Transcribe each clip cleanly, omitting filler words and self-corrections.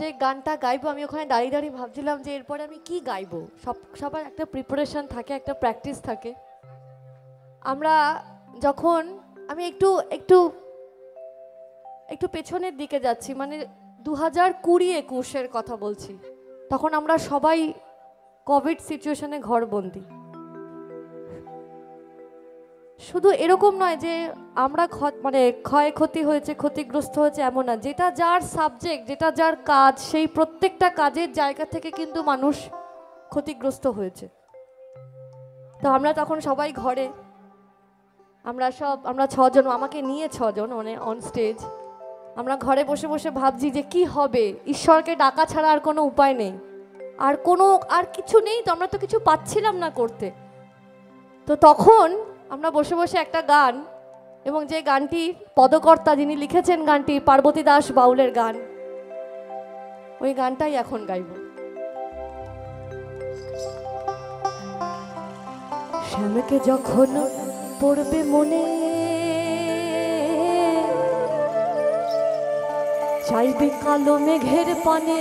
যে গানটা গাইবো আমি ওখানে দাঁড়িয়ে দাঁড়িয়ে ভাবছিলাম যে এরপরে আমি কি গাইবো। সবার একটা প্রিপারেশন থাকে, একটা প্র্যাকটিস থাকে। আমরা যখন আমি একটু একটু একটু পেছনের দিকে যাচ্ছি, মানে 2020-21 কথা বলছি। তখন আমরা সবাই কোভিড সিচুয়েশনে ঘরবন্দি। শুধু এরকম নয় যে আমরা মানে ক্ষয়ক্ষতি হয়েছে, ক্ষতিগ্রস্ত হয়েছে এমন না, যেটা যার সাবজেক্ট, যেটা যার কাজ, সেই প্রত্যেকটা কাজের জায়গা থেকে কিন্তু মানুষ ক্ষতিগ্রস্ত হয়েছে। তো আমরা তখন সবাই ঘরে, আমরা 6 জন, আমাকে নিয়ে 6 জন মানে অন স্টেজ, আমরা ঘরে বসে বসে ভাবছি যে কি হবে, ঈশ্বরকে ডাকা ছাড়া আর কোনো উপায় নেই, আর কিছু নেই, তো আমরা তো কিছু পাচ্ছিলাম না করতে। তো তখন আমরা বসে বসে একটা গান, এবং যে গানটি পদকর্তা যিনি লিখেছেন গানটি পার্বতী দাস বাউলের গান, ওই গানটাই এখন গাইব। শ্যামকে যখন পড়বে মনে, চাইবে কালো মেঘের পানে,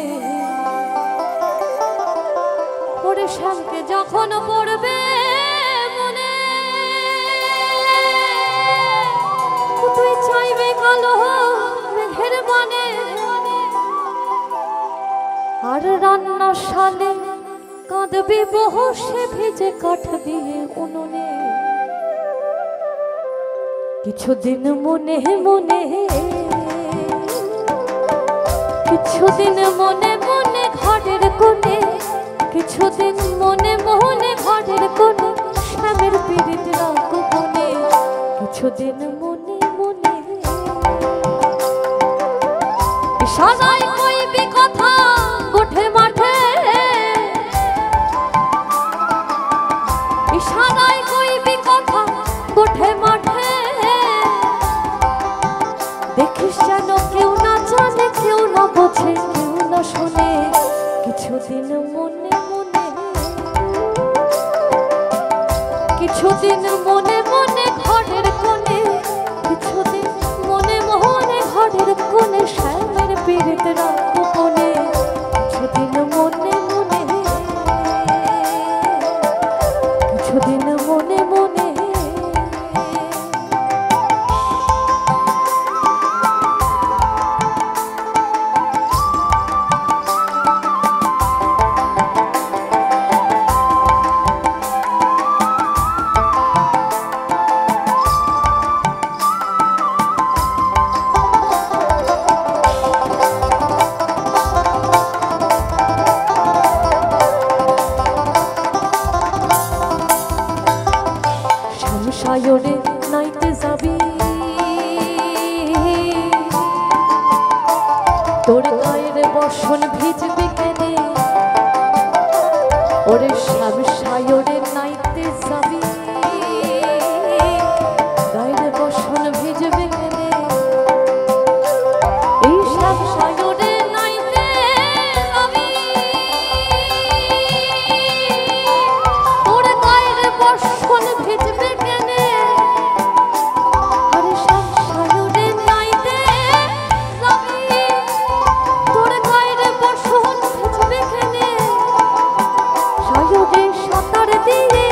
ওরে শ্যামকে যখন পড়বে মনে, তুই চাইবে কালো মেঘের পানে, আর রান্না শালে কাঁদবি বসে ভিজে কাঠ দিয়ে উনুনে, কিছুদিন মনে মনে, কিছুদিন মনে মনে ঘরের কোণে, কিছুদিন মনে মনে ঘরের কোণে, শ্যামের পীড়িত রাগ বনে, কিছুদিন মনে মনে। ইশারায় কইবি কথা গোঠে মাঠে, ইশারায় কইবি কথা গোঠে মাঠে, দেখিস যেন কেউ না জানে, কেউ না বোঝে, কেউ না শোনে, কিছুদিন মনে মনে, কিছুদিন মনে মনে ঘরের কোণে, কিছুদিন মনে মনে ঘরের কোণে, শ্যামের পীড়িত রাগ বনে, কিছুদিন মনে মনে, কিছুদিন মনে মনে। সায়রে নাইতে যাবি, তোর গায়ের বসন ভিজবে কেনে, ওরে শ্যাম সায়রে নাইতে যাবি, গায়ের বসন ভিজবে কেনে, এই শ্যাম সায়রে নাইতে যাবি, তোর গায়ের বসন ভিজবে কেনে, সায়রে সাঁতার দিয়ে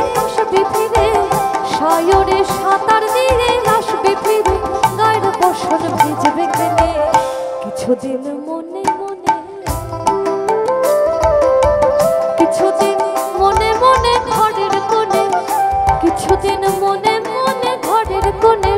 আসবে ফিরে, গায়ের বসন ভিজবে কেনে, কিছুদিন মনে মনে, কিছুদিন মনে মনে ঘরের কোণে, কিছুদিন মনে মনে ঘরের কোণে,